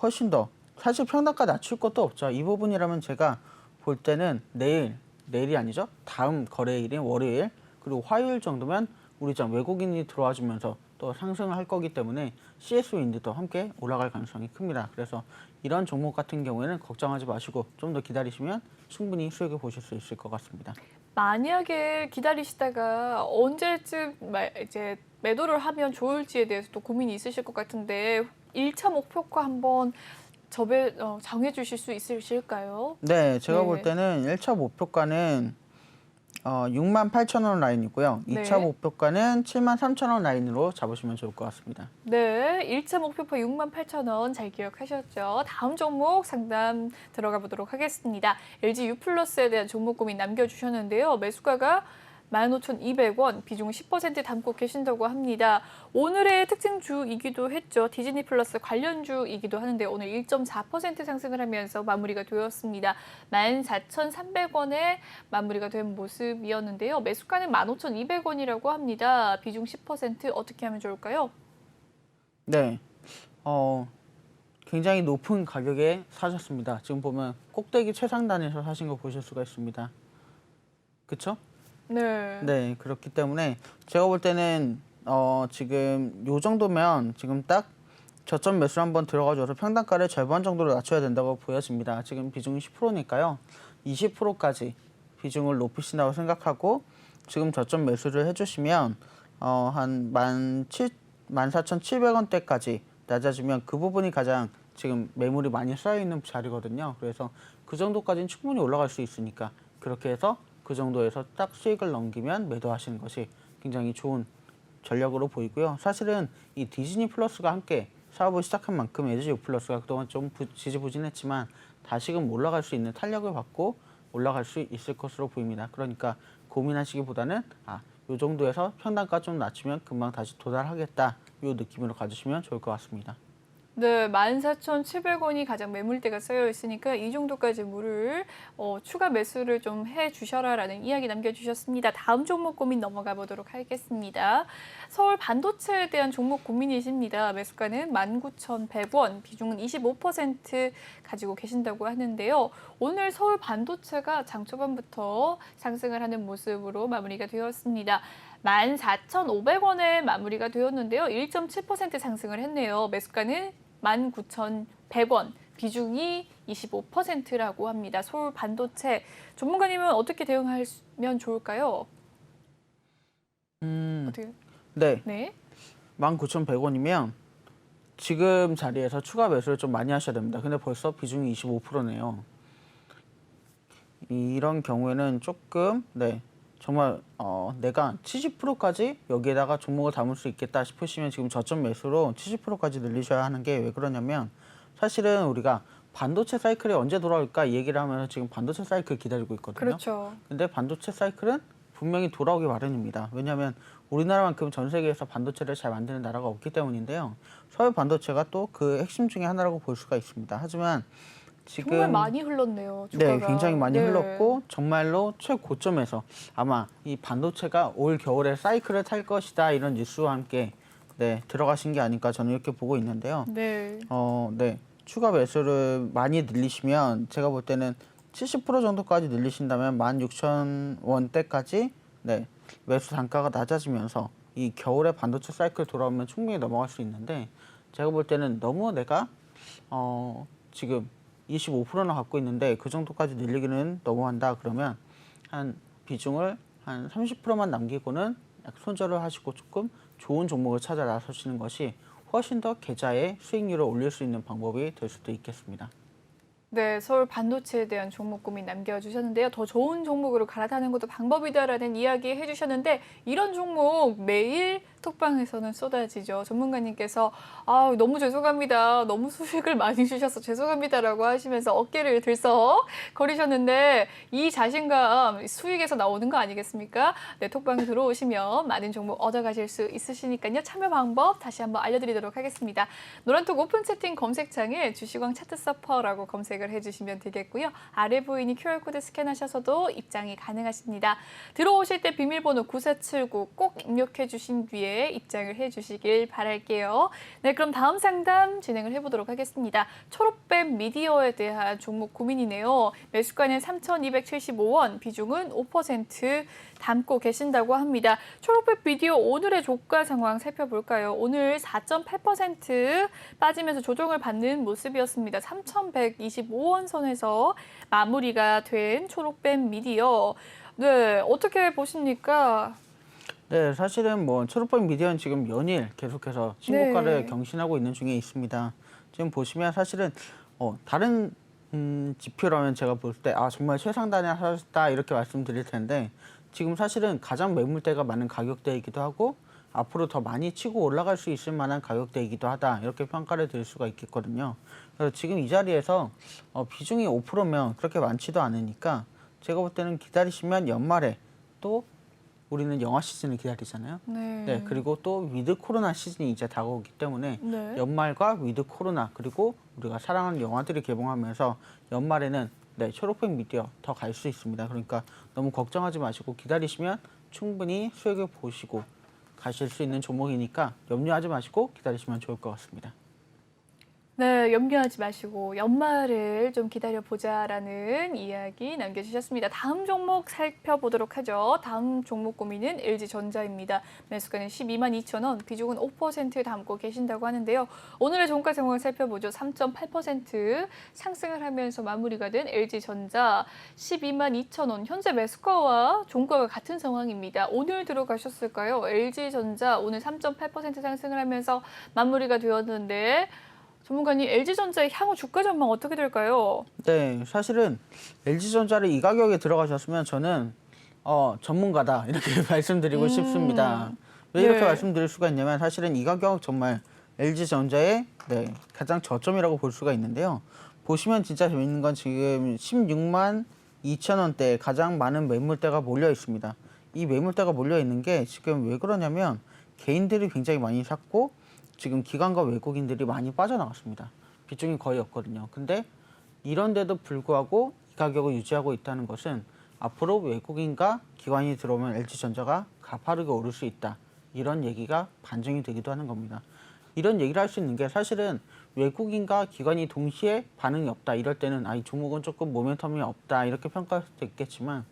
훨씬 더 사실 평단가 낮출 것도 없죠. 이 부분이라면 제가 볼 때는 내일이 아니죠. 다음 거래일인 월요일 그리고 화요일 정도면 우리 장 외국인이 들어와 주면서 또 상승을 할 거기 때문에 CSO 인디도 함께 올라갈 가능성이 큽니다. 그래서 이런 종목 같은 경우에는 걱정하지 마시고 좀 더 기다리시면 충분히 수익을 보실 수 있을 것 같습니다. 만약에 기다리시다가 언제쯤 이제 매도를 하면 좋을지에 대해서 또 고민이 있으실 것 같은데 1차 목표가 한번 정해 주실 수 있으실까요? 네, 제가 네. 볼 때는 1차 목표가는 6만 8천 원 라인이고요. 네. 2차 목표가는 7만 3천 원 라인으로 잡으시면 좋을 것 같습니다. 네, 1차 목표가 68,000원 잘 기억하셨죠? 다음 종목 상담 들어가 보도록 하겠습니다. LG U+에 대한 종목 고민 남겨주셨는데요. 매수가가 15,200원, 비중 10% 담고 계신다고 합니다. 오늘의 특징주이기도 했죠. 디즈니 플러스 관련주이기도 하는데 오늘 1.4% 상승을 하면서 마무리가 되었습니다. 14,300원에 마무리가 된 모습이었는데요. 매수가는 15,200원이라고 합니다. 비중 10% 어떻게 하면 좋을까요? 네, 굉장히 높은 가격에 사셨습니다. 지금 보면 꼭대기 최상단에서 사신 거 보실 수가 있습니다. 그렇죠? 네. 네, 그렇기 때문에 제가 볼 때는 지금 요 정도면 지금 딱 저점 매수를 한번 들어가줘서 평단가를 절반 정도로 낮춰야 된다고 보여집니다. 지금 비중이 10%니까요. 20%까지 비중을 높이신다고 생각하고 지금 저점 매수를 해주시면 한 14,700원대까지 낮아지면 그 부분이 가장 지금 매물이 많이 쌓여있는 자리거든요. 그래서 그 정도까지는 충분히 올라갈 수 있으니까 그렇게 해서 그 정도에서 딱 수익을 넘기면 매도하시는 것이 굉장히 좋은 전략으로 보이고요. 사실은 이 디즈니 플러스가 함께 사업을 시작한 만큼 LG U 플러스가 그동안 좀 지지부진했지만 다시금 올라갈 수 있는 탄력을 받고 올라갈 수 있을 것으로 보입니다. 그러니까 고민하시기보다는 이 정도에서 평단가 좀 낮추면 금방 다시 도달하겠다 이 느낌으로 가주시면 좋을 것 같습니다. 네, 14,700원이 가장 매물대가 쌓여 있으니까 이 정도까지 물을 추가 매수를 좀 해주셔라라는 이야기 남겨주셨습니다. 다음 종목 고민 넘어가 보도록 하겠습니다. 서울 반도체에 대한 종목 고민이십니다. 매수가는 19,100원, 비중은 25% 가지고 계신다고 하는데요. 오늘 서울 반도체가 장 초반부터 상승을 하는 모습으로 마무리가 되었습니다. 14,500원에 마무리가 되었는데요. 1.7% 상승을 했네요. 매수가는 19,100원, 비중이 25%라고 합니다. 서울 반도체 전문가님은 어떻게 대응하면 좋을까요? 어떻게? 네, 네. 19,100원이면 지금 자리에서 추가 매수를 좀 많이 하셔야 됩니다. 근데 벌써 비중이 25%네요. 이런 경우에는 조금 정말 내가 70%까지 여기에다가 종목을 담을 수 있겠다 싶으시면 지금 저점 매수로 70%까지 늘리셔야 하는 게 왜 그러냐면 사실은 우리가 반도체 사이클이 언제 돌아올까 이 얘기를 하면서 지금 반도체 사이클 기다리고 있거든요. 그렇죠. 근데 반도체 사이클은 분명히 돌아오기 마련입니다. 왜냐하면 우리나라만큼 전 세계에서 반도체를 잘 만드는 나라가 없기 때문인데요. 서울 반도체가 또 그 핵심 중에 하나라고 볼 수가 있습니다. 하지만 지금 정말 많이 흘렀네요. 주가가. 네, 굉장히 많이 네. 흘렀고 정말로 최고점에서 아마 이 반도체가 올 겨울에 사이클을 탈 것이다 이런 뉴스와 함께 들어가신 게 아닐까 저는 이렇게 보고 있는데요. 네. 추가 매수를 많이 늘리시면 제가 볼 때는 70% 정도까지 늘리신다면 16,000원대까지 매수 단가가 낮아지면서 이 겨울에 반도체 사이클 돌아오면 충분히 넘어갈 수 있는데 제가 볼 때는 너무 내가 지금 25%나 갖고 있는데 그 정도까지 늘리기는 너무한다 그러면 한 비중을 한 30%만 남기고는 손절을 하시고 조금 좋은 종목을 찾아 나서시는 것이 훨씬 더 계좌의 수익률을 올릴 수 있는 방법이 될 수도 있겠습니다. 네, 서울 반도체에 대한 종목 고민 남겨주셨는데요. 더 좋은 종목으로 갈아타는 것도 방법이다라는 이야기 해주셨는데 이런 종목 매일 카톡방에서는 쏟아지죠. 전문가님께서 아, 너무 죄송합니다. 너무 수익을 많이 주셔서 죄송합니다라고 하시면서 어깨를 들썩 거리셨는데 이 자신감 수익에서 나오는 거 아니겠습니까? 네, 톡방에 들어오시면 많은 정보 얻어가실 수 있으시니까요. 참여 방법 다시 한번 알려드리도록 하겠습니다. 노란톡 오픈 채팅 검색창에 주식왕 차트 서퍼라고 검색을 해주시면 되겠고요. 아래 보이는 QR코드 스캔하셔서도 입장이 가능하십니다. 들어오실 때 비밀번호 9479 꼭 입력해 주신 뒤에 입장을 해주시길 바랄게요. 네, 그럼 다음 상담 진행을 해보도록 하겠습니다. 초록뱀 미디어에 대한 종목 고민이네요. 매수가는 3,275원, 비중은 5% 담고 계신다고 합니다. 초록뱀 미디어 오늘의 주가 상황 살펴볼까요? 오늘 4.8% 빠지면서 조정을 받는 모습이었습니다. 3,125원 선에서 마무리가 된 초록뱀 미디어. 네, 어떻게 보십니까? 네, 사실은 뭐 초록뱀 미디어는 지금 연일 계속해서 신고가를 네. 경신하고 있는 중에 있습니다. 지금 보시면 사실은 다른 지표라면 제가 볼 때 정말 최상단에 하셨다 이렇게 말씀드릴 텐데 지금 사실은 가장 매물대가 많은 가격대이기도 하고 앞으로 더 많이 치고 올라갈 수 있을 만한 가격대이기도 하다 이렇게 평가를 드릴 수가 있겠거든요. 그래서 지금 이 자리에서 비중이 5%면 그렇게 많지도 않으니까 제가 볼 때는 기다리시면 연말에 또 우리는 영화 시즌을 기다리잖아요. 네. 네, 그리고 또 위드 코로나 시즌이 이제 다가오기 때문에 네. 연말과 위드 코로나 그리고 우리가 사랑하는 영화들이 개봉하면서 연말에는 네, 초록뱀 미디어 더 갈 수 있습니다. 그러니까 너무 걱정하지 마시고 기다리시면 충분히 수익을 보시고 가실 수 있는 종목이니까 염려하지 마시고 기다리시면 좋을 것 같습니다. 네, 염려하지 마시고 연말을 좀 기다려보자라는 이야기 남겨주셨습니다. 다음 종목 살펴보도록 하죠. 다음 종목 고민은 LG전자입니다. 매수가는 122,000원, 비중은 5% 담고 계신다고 하는데요. 오늘의 종가 상황을 살펴보죠. 3.8% 상승을 하면서 마무리가 된 LG전자 122,000원. 현재 매수가와 종가가 같은 상황입니다. 오늘 들어가셨을까요? LG전자 오늘 3.8% 상승을 하면서 마무리가 되었는데 전문가님, LG전자의 향후 주가 전망 어떻게 될까요? 네, 사실은 LG전자를 이 가격에 들어가셨으면 저는 전문가다 이렇게 말씀드리고 싶습니다. 왜 이렇게 네. 말씀드릴 수가 있냐면 사실은 이 가격 정말 LG전자의 네, 가장 저점이라고 볼 수가 있는데요. 보시면 진짜 재밌는 건 지금 162,000원대에 가장 많은 매물대가 몰려 있습니다. 이 매물대가 몰려 있는 게 지금 왜 그러냐면 개인들이 굉장히 많이 샀고 지금 기관과 외국인들이 많이 빠져나갔습니다. 비중이 거의 없거든요. 근데 이런데도 불구하고 이 가격을 유지하고 있다는 것은 앞으로 외국인과 기관이 들어오면 LG전자가 가파르게 오를 수 있다. 이런 얘기가 반증이 되기도 하는 겁니다. 이런 얘기를 할 수 있는 게 사실은 외국인과 기관이 동시에 반응이 없다. 이럴 때는 이 종목은 조금 모멘텀이 없다. 이렇게 평가할 수도 있겠지만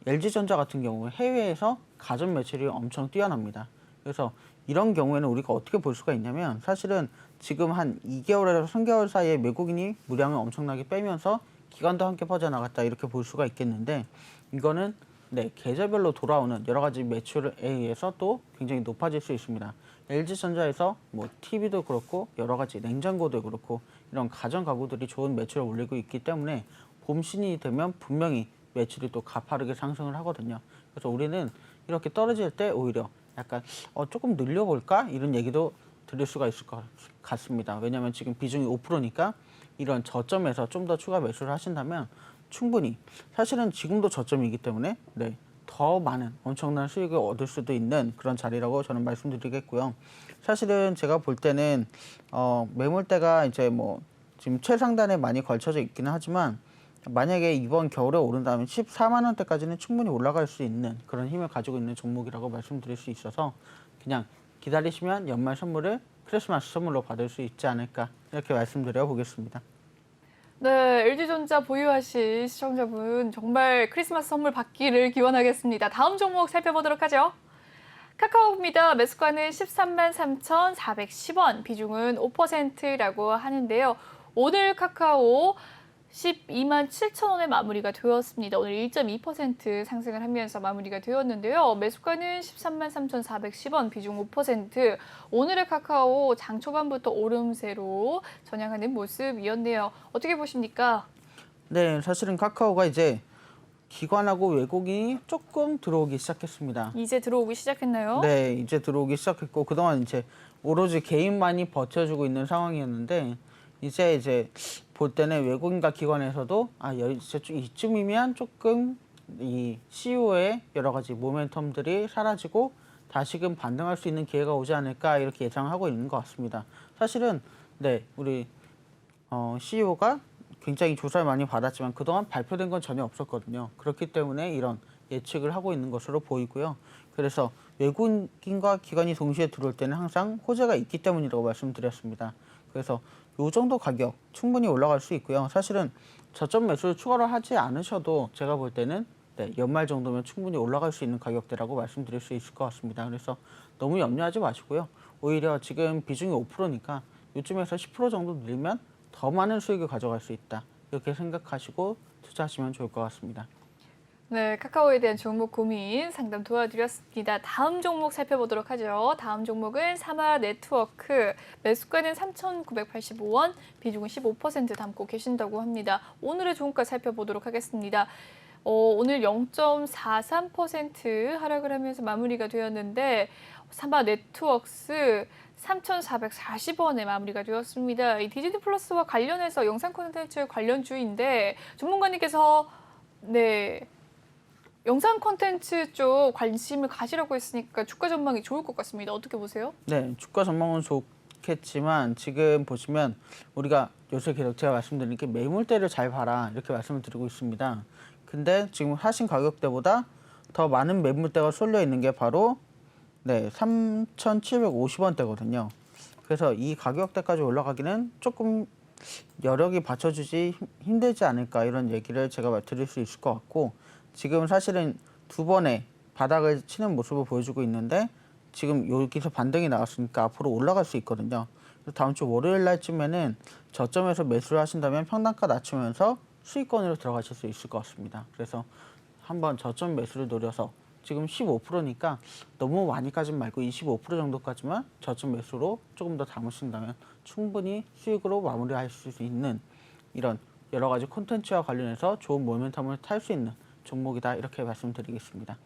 LG전자 같은 경우 해외에서 가전 매출이 엄청 뛰어납니다. 그래서 이런 경우에는 우리가 어떻게 볼 수가 있냐면 사실은 지금 한 2개월에서 3개월 사이에 외국인이 물량을 엄청나게 빼면서 기관도 함께 퍼져나갔다 이렇게 볼 수가 있겠는데 이거는 네, 계절별로 돌아오는 여러 가지 매출에 의해서 또 굉장히 높아질 수 있습니다. LG전자에서 뭐 TV도 그렇고 여러 가지 냉장고도 그렇고 이런 가전 가구들이 좋은 매출을 올리고 있기 때문에 봄 시즌이 되면 분명히 매출이 또 가파르게 상승을 하거든요. 그래서 우리는 이렇게 떨어질 때 오히려 약간 조금 늘려볼까? 이런 얘기도 드릴 수가 있을 것 같습니다. 왜냐하면 지금 비중이 5%니까 이런 저점에서 좀 더 추가 매수를 하신다면 충분히 사실은 지금도 저점이기 때문에 네, 더 많은 엄청난 수익을 얻을 수도 있는 그런 자리라고 저는 말씀드리겠고요. 사실은 제가 볼 때는 매물대가 이제 뭐 지금 최상단에 많이 걸쳐져 있기는 하지만 만약에 이번 겨울에 오른다면 14만 원대까지는 충분히 올라갈 수 있는 그런 힘을 가지고 있는 종목이라고 말씀드릴 수 있어서 그냥 기다리시면 연말 선물을 크리스마스 선물로 받을 수 있지 않을까 이렇게 말씀드려 보겠습니다. 네, LG전자 보유하실 시청자분 정말 크리스마스 선물 받기를 기원하겠습니다. 다음 종목 살펴보도록 하죠. 카카오입니다. 매수가는 133,410원, 비중은 5%라고 하는데요. 오늘 카카오 127,000원에 마무리가 되었습니다. 오늘 1.2% 상승을 하면서 마무리가 되었는데요. 매수가는 133,410원, 비중 5%. 오늘의 카카오 장 초반부터 오름세로 전향하는 모습이었네요. 어떻게 보십니까? 네, 사실은 카카오가 이제 기관하고 외국인이 조금 들어오기 시작했습니다. 이제 들어오기 시작했나요? 네, 이제 들어오기 시작했고 그동안 이제 오로지 개인만이 버텨주고 있는 상황이었는데 이제 볼 때는 외국인과 기관에서도 이제 이쯤이면 조금 이 CEO의 여러 가지 모멘텀들이 사라지고 다시금 반등할 수 있는 기회가 오지 않을까 이렇게 예상하고 있는 것 같습니다. 사실은 네, 우리 CEO가 굉장히 조사를 많이 받았지만 그동안 발표된 건 전혀 없었거든요. 그렇기 때문에 이런 예측을 하고 있는 것으로 보이고요. 그래서 외국인과 기관이 동시에 들어올 때는 항상 호재가 있기 때문이라고 말씀드렸습니다. 그래서 이 정도 가격 충분히 올라갈 수 있고요. 사실은 저점 매수를 추가로 하지 않으셔도 제가 볼 때는 네, 연말 정도면 충분히 올라갈 수 있는 가격대라고 말씀드릴 수 있을 것 같습니다. 그래서 너무 염려하지 마시고요. 오히려 지금 비중이 5%니까 요즘에서 10% 정도 늘면 더 많은 수익을 가져갈 수 있다. 이렇게 생각하시고 투자하시면 좋을 것 같습니다. 네, 카카오에 대한 종목 고민 상담 도와드렸습니다. 다음 종목 살펴보도록 하죠. 다음 종목은 사마네트워크. 매수가는 3,985원, 비중은 15% 담고 계신다고 합니다. 오늘의 종가 살펴보도록 하겠습니다. 오늘 0.43% 하락을 하면서 마무리가 되었는데 사마네트워크스 3,440원에 마무리가 되었습니다. 이 디즈니 플러스와 관련해서 영상 콘텐츠 관련주인데 전문가님께서 네, 영상 콘텐츠 쪽 관심을 가지라고 했으니까 주가 전망이 좋을 것 같습니다. 어떻게 보세요? 네, 주가 전망은 좋겠지만 지금 보시면 우리가 요새 계속 제가 말씀드린 게 매물대를 잘 봐라 이렇게 말씀을 드리고 있습니다. 근데 지금 하신 가격대보다 더 많은 매물대가 쏠려 있는 게 바로 네, 3,750원대거든요. 그래서 이 가격대까지 올라가기는 조금 여력이 받쳐주지 힘들지 않을까 이런 얘기를 제가 드릴 수 있을 것 같고 지금 사실은 두 번의 바닥을 치는 모습을 보여주고 있는데 지금 여기서 반등이 나왔으니까 앞으로 올라갈 수 있거든요. 그래서 다음 주 월요일 날쯤에는 저점에서 매수를 하신다면 평단가 낮추면서 수익권으로 들어가실 수 있을 것 같습니다. 그래서 한번 저점 매수를 노려서 지금 15%니까 너무 많이까지는 말고 25% 정도까지만 저점 매수로 조금 더 담으신다면 충분히 수익으로 마무리할 수 있는 이런 여러 가지 콘텐츠와 관련해서 좋은 모멘텀을 탈 수 있는 종목이다 이렇게 말씀드리겠습니다.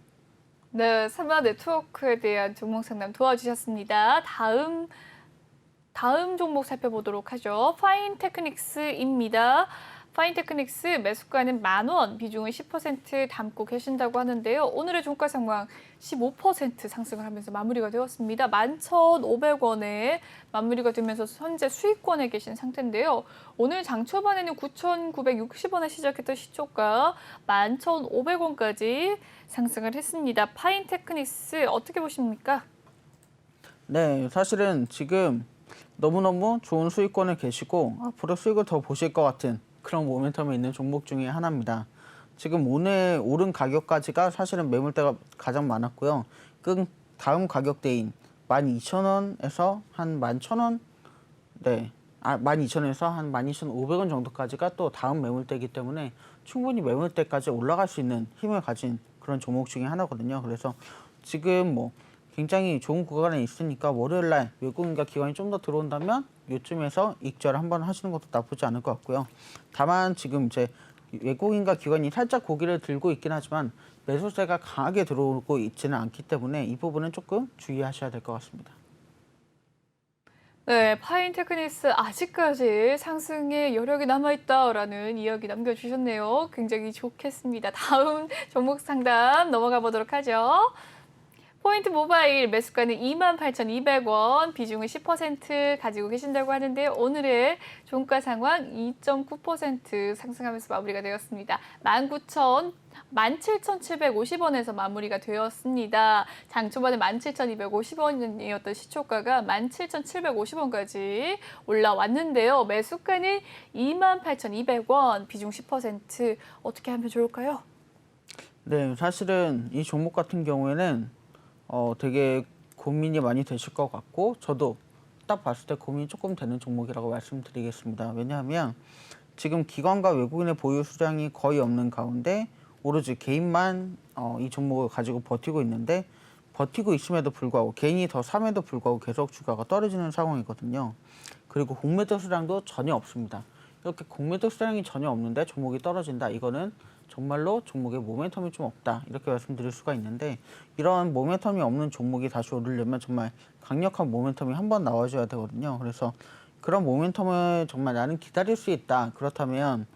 네, 사마네트워크에 대한 종목 상담 도와주셨습니다. 다음 종목 살펴보도록 하죠. 파인테크닉스입니다. 파인테크닉스 매수가는 10,000원, 비중은 10% 담고 계신다고 하는데요. 오늘의 종가 상황 15% 상승을 하면서 마무리가 되었습니다. 11,500원에 마무리가 되면서 현재 수익권에 계신 상태인데요. 오늘 장 초반에는 9,960원에 시작했던 시초가 11,500원까지 상승을 했습니다. 파인테크닉스 어떻게 보십니까? 네, 사실은 지금 너무너무 좋은 수익권에 계시고 앞으로 수익을 더 보실 것 같은 그런 모멘텀에 있는 종목 중에 하나입니다. 지금 오늘 오른 가격까지가 사실은 매물대가 가장 많았고요. 그 다음 가격대인 12,000원에서 한 11,000원, 네, 12,000원에서 한 12,500원 정도까지가 또 다음 매물대이기 때문에 충분히 매물대까지 올라갈 수 있는 힘을 가진 그런 종목 중에 하나거든요. 그래서 지금 뭐 굉장히 좋은 구간에 있으니까 월요일날 외국인과 기관이 좀 더 들어온다면 요쯤에서 익절 한번 하시는 것도 나쁘지 않을 것 같고요. 다만 지금 이제 외국인과 기관이 살짝 고개를 들고 있긴 하지만 매수세가 강하게 들어오고 있지는 않기 때문에 이 부분은 조금 주의하셔야 될 것 같습니다. 네, 파인테크닉스 아직까지 상승의 여력이 남아있다라는 이야기 남겨주셨네요. 굉장히 좋겠습니다. 다음 종목 상담 넘어가 보도록 하죠. 포인트 모바일 매수가는 28,200원, 비중은 10% 가지고 계신다고 하는데 오늘의 종가 상황 2.9% 상승하면서 마무리가 되었습니다. 17,750원에서 마무리가 되었습니다. 장 초반에 17,250원이었던 시초가가 17,750원까지 올라왔는데요. 매수가는 28,200원, 비중 10% 어떻게 하면 좋을까요? 네, 사실은 이 종목 같은 경우에는 되게 고민이 많이 되실 것 같고 저도 딱 봤을 때 고민이 조금 되는 종목이라고 말씀드리겠습니다. 왜냐하면 지금 기관과 외국인의 보유 수량이 거의 없는 가운데 오로지 개인만 이 종목을 가지고 버티고 있는데 버티고 있음에도 불구하고 개인이 더 삼에도 불구하고 계속 주가가 떨어지는 상황이거든요. 그리고 공매도 수량도 전혀 없습니다. 이렇게 공매도 수량이 전혀 없는데 종목이 떨어진다. 이거는 정말로 종목에 모멘텀이 좀 없다 이렇게 말씀드릴 수가 있는데 이런 모멘텀이 없는 종목이 다시 오르려면 정말 강력한 모멘텀이 한번 나와줘야 되거든요. 그래서 그런 모멘텀을 정말 나는 기다릴 수 있다. 그렇다면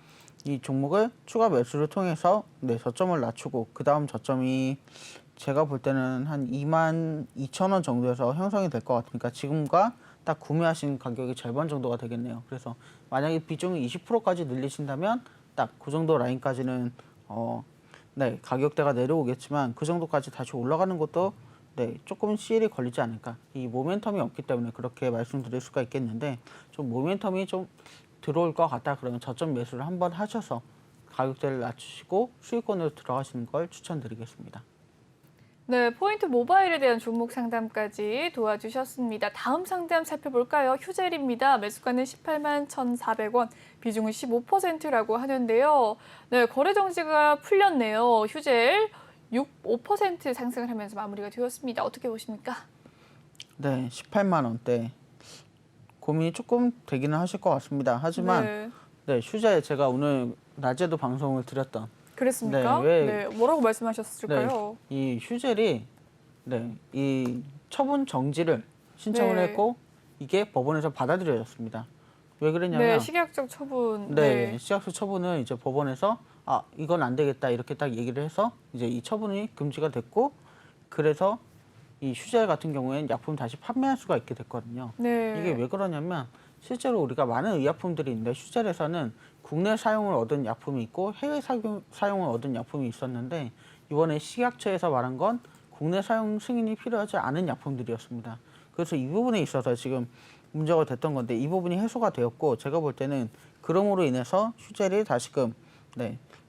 이 종목을 추가 매수를 통해서 저점을 낮추고 그 다음 저점이 제가 볼 때는 한 22,000원 정도에서 형성이 될 것 같으니까 지금과 딱 구매하신 가격의 절반 정도가 되겠네요. 그래서 만약에 비중을 20%까지 늘리신다면 딱 그 정도 라인까지는 가격대가 내려오겠지만 그 정도까지 다시 올라가는 것도 조금 시일이 걸리지 않을까. 이 모멘텀이 없기 때문에 그렇게 말씀드릴 수가 있겠는데 좀 모멘텀이 좀 들어올 것 같다 그러면 저점 매수를 한번 하셔서 가격대를 낮추시고 수익권으로 들어가시는 걸 추천드리겠습니다. 네, 포인트 모바일에 대한 종목 상담까지 도와주셨습니다. 다음 상담 살펴볼까요? 휴젤입니다. 매수가는 18만 1,400원, 비중은 15%라고 하는데요. 네, 거래 정지가 풀렸네요. 휴젤 5% 상승을 하면서 마무리가 되었습니다. 어떻게 보십니까? 네, 18만 원대 고민이 조금 되기는 하실 것 같습니다. 하지만 휴젤 제가 오늘 낮에도 방송을 드렸던 그랬습니까? 뭐라고 말씀하셨을까요? 이 휴젤이 이 처분 정지를 신청을 했고 이게 법원에서 받아들여졌습니다. 왜 그러냐면 식약적 처분. 식약적 처분을 이제 법원에서 이건 안 되겠다 이렇게 딱 얘기를 해서 이제 이 처분이 금지가 됐고 그래서 이 휴젤 같은 경우에는 약품 다시 판매할 수가 있게 됐거든요. 이게 왜 그러냐면 실제로 우리가 많은 의약품들이 있는데 휴젤에서는 국내 사용을 얻은 약품이 있고 해외 사용을 얻은 약품이 있었는데 이번에 식약처에서 말한 건 국내 사용 승인이 필요하지 않은 약품들이었습니다. 그래서 이 부분에 있어서 지금 문제가 됐던 건데 이 부분이 해소가 되었고 제가 볼 때는 그럼으로 인해서 휴젤이 다시금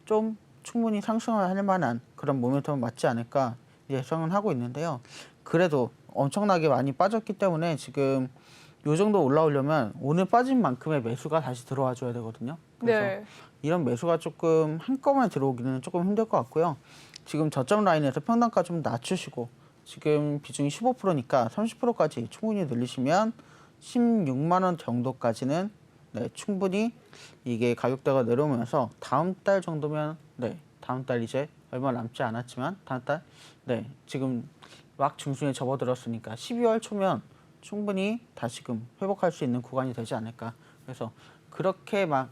좀 충분히 상승을 할 만한 그런 모멘텀을 맞지 않을까 예상은 하고 있는데요. 그래도 엄청나게 많이 빠졌기 때문에 지금 요 정도 올라오려면 오늘 빠진 만큼의 매수가 다시 들어와 줘야 되거든요. 그래서 이런 매수가 조금 한꺼번에 들어오기는 조금 힘들 것 같고요. 지금 저점 라인에서 평단가 좀 낮추시고 지금 비중이 15%니까 30%까지 충분히 늘리시면 16만 원 정도까지는 충분히 이게 가격대가 내려오면서 다음 달 정도면 다음 달 이제 얼마 남지 않았지만 다음 달 지금 막 중순에 접어들었으니까 12월 초면 충분히 다시금 회복할 수 있는 구간이 되지 않을까. 그래서 그렇게 막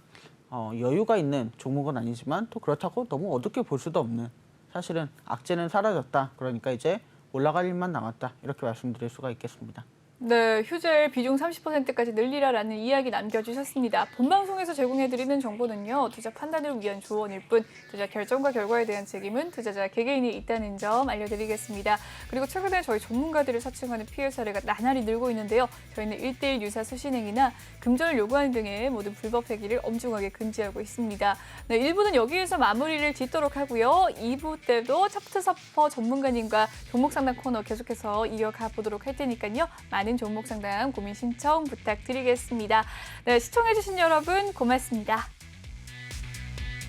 여유가 있는 종목은 아니지만 또 그렇다고 너무 어둡게 볼 수도 없는 사실은 악재는 사라졌다. 그러니까 이제 올라갈 일만 남았다. 이렇게 말씀드릴 수가 있겠습니다. 네, 휴젤 비중 30%까지 늘리라라는 이야기 남겨주셨습니다. 본방송에서 제공해드리는 정보는요, 투자 판단을 위한 조언일 뿐 투자 결정과 결과에 대한 책임은 투자자 개개인이 있다는 점 알려드리겠습니다. 그리고 최근에 저희 전문가들을 사칭하는 피해 사례가 나날이 늘고 있는데요. 저희는 1:1 유사 수신행위나 금전을 요구하는 등의 모든 불법 행위를 엄중하게 금지하고 있습니다. 네, 1부는 여기에서 마무리를 짓도록 하고요. 2부 때도 차트서퍼 전문가님과 종목 상담 코너 계속해서 이어가 보도록 할 테니까요. 많은 종목 상담 고민 신청 부탁드리겠습니다. 네, 시청해주신 여러분 고맙습니다.